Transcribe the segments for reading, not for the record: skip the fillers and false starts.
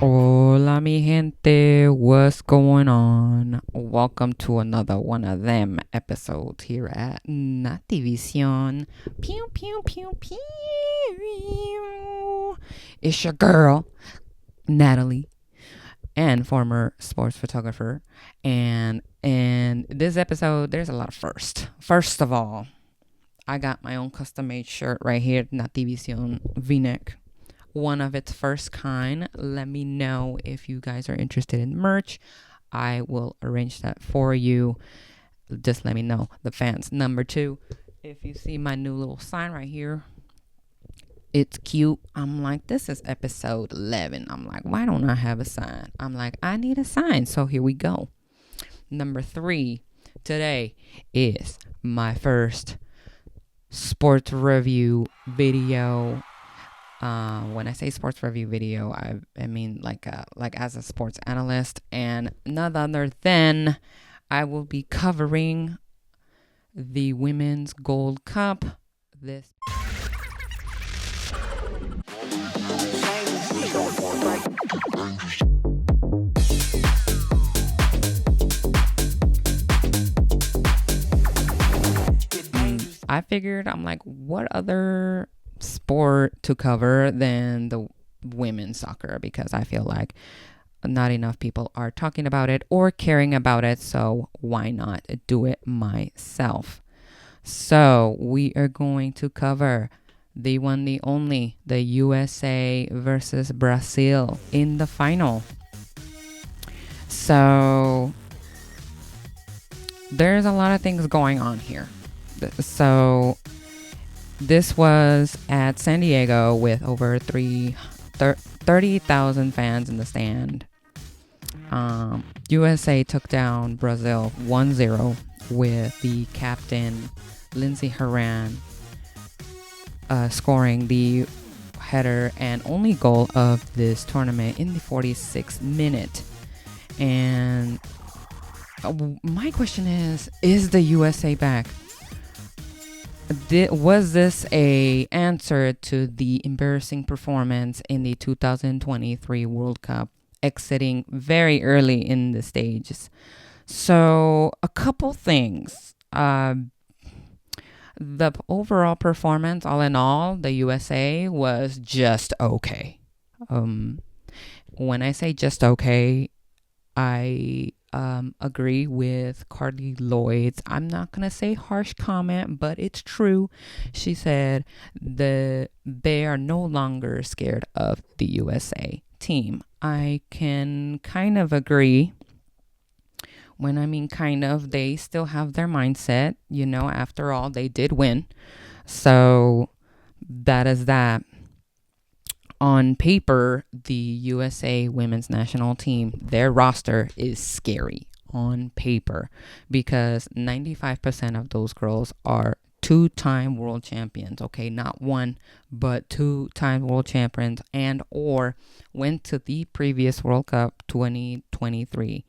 Hola, mi gente. What's going on? Welcome to another one of them episodes here at Nativision. Pew, pew, pew, pew. It's your girl, Natalie, and former sports photographer. And in this episode, there's a lot of first. First of all, I got my own custom made shirt right here, Nativision V-neck, one of its first kind. Let me know if you guys are interested in merch. I will arrange that for you. Just let me know, the fans. Number two, if you see my new little sign right here, it's cute. I'm like, this is episode 11. I'm like, why don't I have a sign? I'm like, I need a sign. So here we go. Number three, today is my first sports review video. When I say sports review video, I mean like as a sports analyst, and none other than I will be covering the Women's Gold Cup. This I figured, I'm like, what other sport to cover than the women's soccer, because I feel like not enough people are talking about it or caring about it, so why not do it myself? So we are going to cover the one, the only, the USA versus Brazil in the final. So there's a lot of things going on here. So this was at San Diego with over 30,000 fans in the stand. USA took down Brazil 1-0 with the captain Lindsey Horan scoring the header and only goal of this tournament in the 46th minute. And my question is the USA back? Was this a answer to the embarrassing performance in the 2023 World Cup, exiting very early in the stages? So a couple things. The overall performance, all in all, the USA was just okay. When I say just okay, I agree with Carly Lloyd's, I'm not going to say harsh comment, but it's true. She said they are no longer scared of the USA team. I can kind of agree. When I mean kind of, they still have their mindset. You know, after all, they did win. So that is that. On paper, the USA women's national team, their roster is scary on paper because 95% of those girls are two-time world champions. Okay, not one, but two-time world champions, and or went to the previous World Cup 2023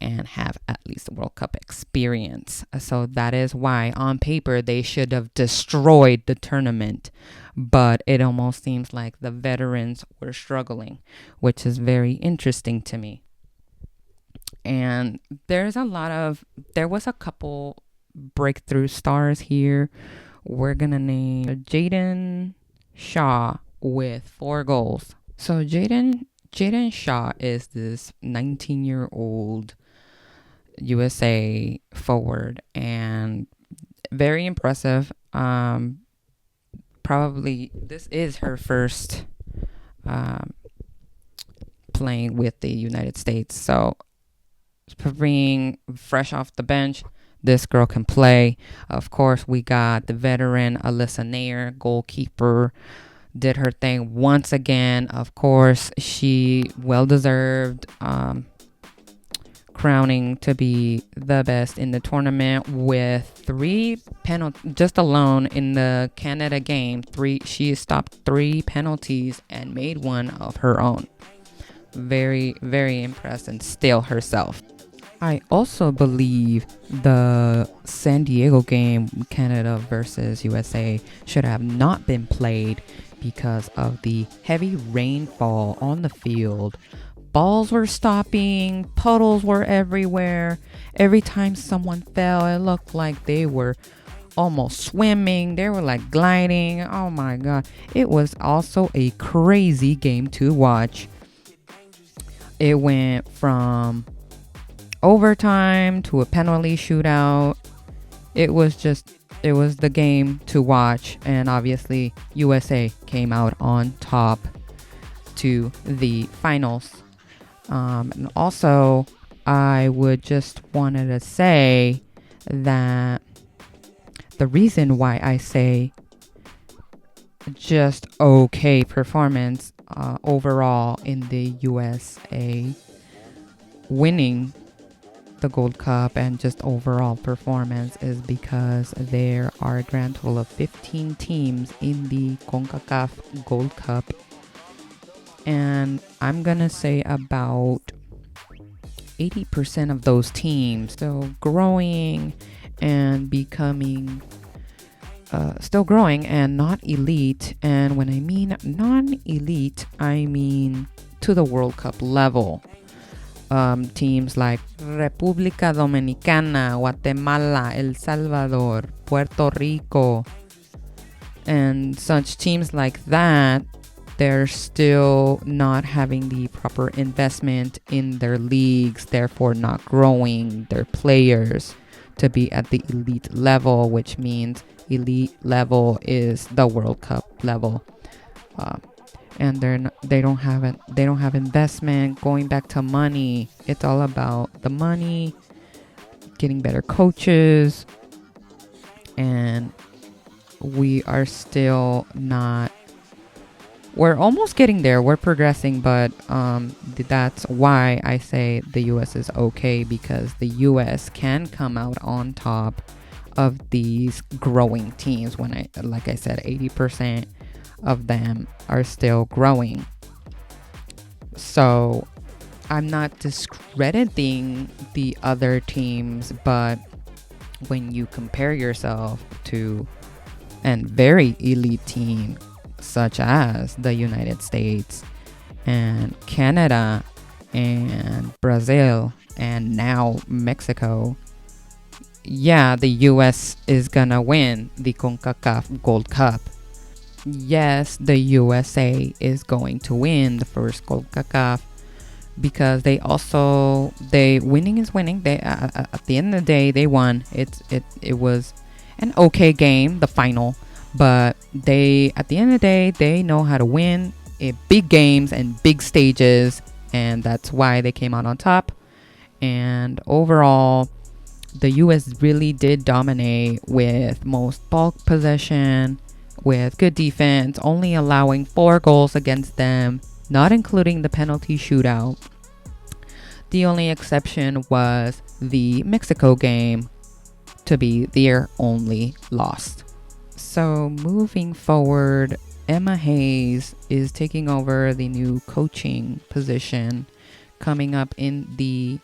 and have at least World Cup experience. So that is why on paper they should have destroyed the tournament. But it almost seems like the veterans were struggling, which is very interesting to me. And there was a couple breakthrough stars here. We're going to name Jaden Shaw with 4 goals. So Jaden Shaw is this 19-year-old USA forward and very impressive. Probably this is her first playing with the United States. So for being fresh off the bench, this girl can play. Of course, we got the veteran Alyssa Nair, goalkeeper, did her thing once again. Of course, she well-deserved crowning to be the best in the tournament with 3 penalties. Just alone in the Canada game, she stopped 3 penalties and made one of her own. Very, very impressed, and still herself. I also believe the San Diego game, Canada versus USA, should have not been played because of the heavy rainfall on the field. Balls were stopping, puddles were everywhere. Every time someone fell, it looked like they were almost swimming. They were like gliding. Oh my God. It was also a crazy game to watch. It went from overtime to a penalty shootout. It was the game to watch. And obviously, USA came out on top to the finals. And also, I would just wanted to say that the reason why I say just okay performance overall in the USA winning the Gold Cup and just overall performance is because there are a grand total of 15 teams in the Concacaf Gold Cup. And I'm going to say about 80% of those teams still growing and becoming still growing and not elite. And when I mean non-elite, I mean to the World Cup level. Teams like República Dominicana, Guatemala, El Salvador, Puerto Rico, and such teams like that, they're still not having the proper investment in their leagues, therefore not growing their players to be at the elite level, which means elite level is the World Cup level. And they don't have investment. Going back to money, it's all about the money, getting better coaches, and we are still not. We're almost getting there. We're progressing, but that's why I say the U.S. is okay, because the U.S. can come out on top of these growing teams. Like I said, 80% of them are still growing. So I'm not discrediting the other teams, but when you compare yourself to a very elite team such as the United States and Canada and Brazil and now Mexico, yeah, the US is gonna win the CONCACAF Gold Cup. Yes, the USA is going to win the first CONCACAF because they winning is winning. They at the end of the day they won. It was an okay game, the final, but they at the end of the day they know how to win in big games and big stages, and that's why they came out on top. And overall, the US really did dominate with most ball possession, with good defense, only allowing 4 goals against them, not including the penalty shootout. The only exception was the Mexico game to be their only loss. So moving forward, Emma Hayes is taking over the new coaching position coming up in the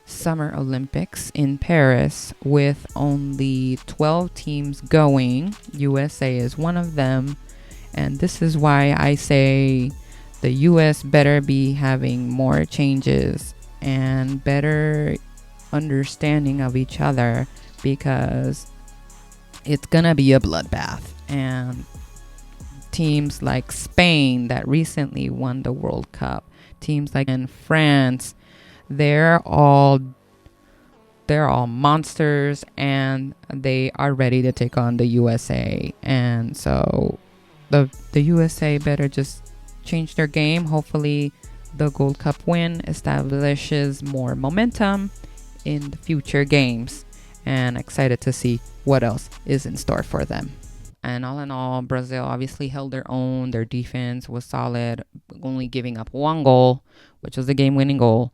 Summer Olympics in Paris with only 12 teams going. USA is one of them. And this is why I say the US better be having more changes and better understanding of each other, because it's gonna be a bloodbath. And teams like Spain that recently won the World Cup, teams like in France, they're all monsters, and they are ready to take on the USA. And so the USA better just change their game. Hopefully the Gold Cup win establishes more momentum in the future games, and excited to see what else is in store for them. And all in all, Brazil obviously held their own. Their defense was solid, only giving up 1 goal, which was the game-winning goal.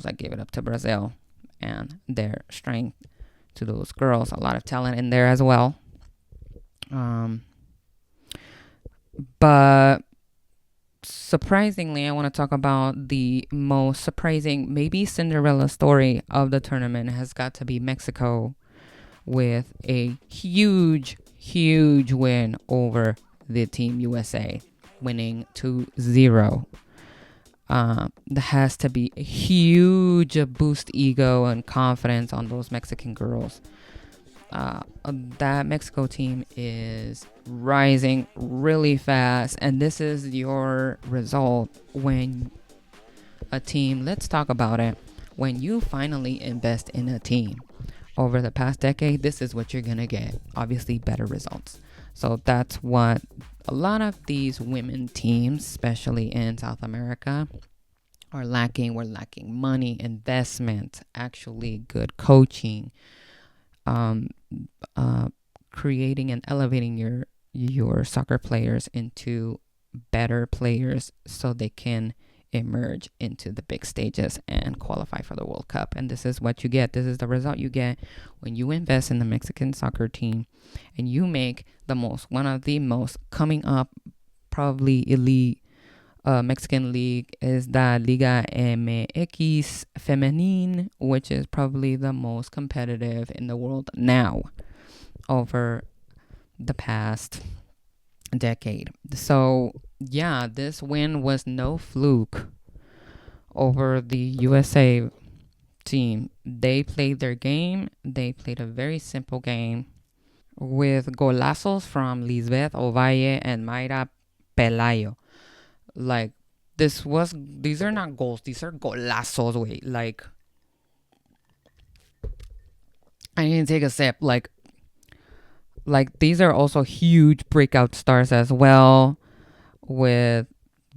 I give it up to Brazil and their strength to those girls. A lot of talent in there as well. But surprisingly, I want to talk about the most surprising, maybe Cinderella story of the tournament has got to be Mexico, with a huge win over the Team USA. winning 2-0. That has to be a huge boost ego and confidence on those Mexican girls. That Mexico team is rising really fast, and this is your result when a team, let's talk about it, when you finally invest in a team over the past decade, this is what you're gonna get. Obviously better results. So that's what a lot of these women teams, especially in South America, are lacking. We're lacking money, investment, actually good coaching, um, uh, creating and elevating your soccer players into better players so they can emerge into the big stages and qualify for the World Cup. And this is what you get. This is the result you get when you invest in the Mexican soccer team and you make one of the most coming up, probably elite Mexican league is the Liga MX Femenine, which is probably the most competitive in the world now over the past decade. So, yeah, this win was no fluke over the USA team. They played their game. They played a very simple game with golazos from Lisbeth Ovalle and Mayra Pelayo. Like, these are not goals, these are golazos. Wait, like, I need to take a sip. Like these are also huge breakout stars as well, with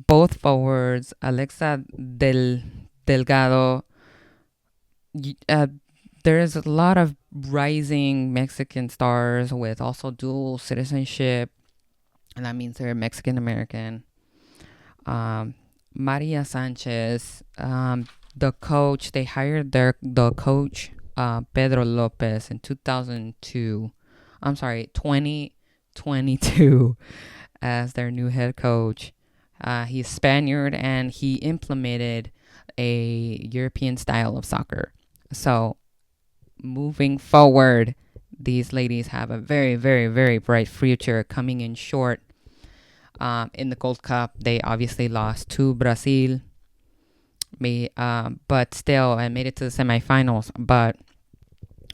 both forwards, Alexa Delgado. Uh, there is a lot of rising Mexican stars with also dual citizenship, and that means they're Mexican American. um, Maria Sanchez, the coach, they hired the coach, Pedro Lopez, in 2002. I'm sorry, 2022 as their new head coach. He's Spaniard and he implemented a European style of soccer. So moving forward, these ladies have a very, very, very bright future coming in short. In the Gold Cup, they obviously lost to Brazil, but still, I made it to the semifinals. But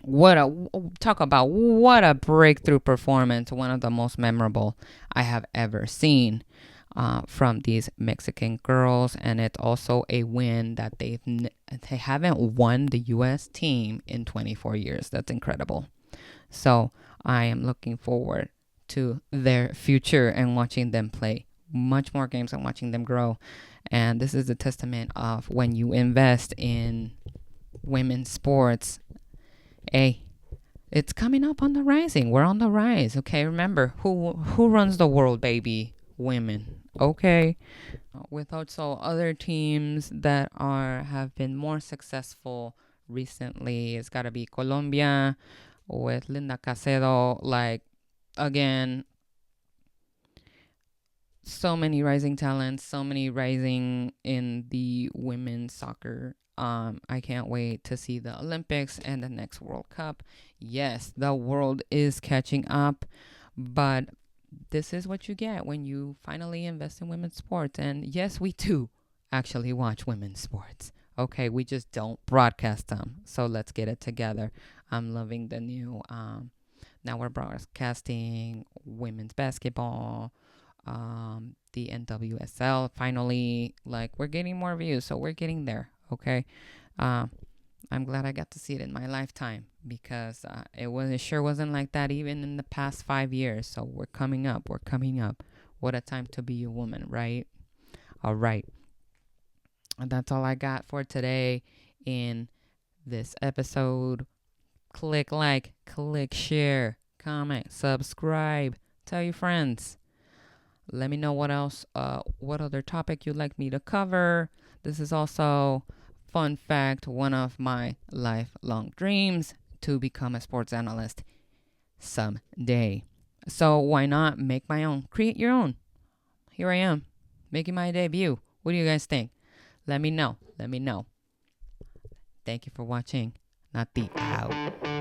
what a breakthrough performance! One of the most memorable I have ever seen from these Mexican girls, and it's also a win that they haven't won the U.S. team in 24 years. That's incredible. So I am looking forward to their future and watching them play much more games and watching them grow. And this is a testament of when you invest in women's sports. Hey, it's coming up on the rising. We're on the rise. Okay, remember who runs the world, baby? Women. Okay. With also other teams that have been more successful recently, it's got to be Colombia with Linda Casedo. Like, again, so many rising talents, so many rising in the women's soccer. I can't wait to see the Olympics and the next World Cup. Yes, the world is catching up, but this is what you get when you finally invest in women's sports. And yes, we do actually watch women's sports. Okay, we just don't broadcast them. So let's get it together. I'm loving the new. Now we're broadcasting women's basketball, the NWSL. Finally, like we're getting more views, so we're getting there. Okay, uh, I'm glad I got to see it in my lifetime because it sure wasn't like that even in the past 5 years. So we're coming up. We're coming up. What a time to be a woman, right? All right. And that's all I got for today in this episode. Click like, click share, comment, subscribe, tell your friends. Let me know what else, what other topic you'd like me to cover. This is also, fun fact, one of my lifelong dreams to become a sports analyst someday. So why not make my own? Create your own. Here I am, making my debut. What do you guys think? Let me know. Let me know. Thank you for watching. Nati out.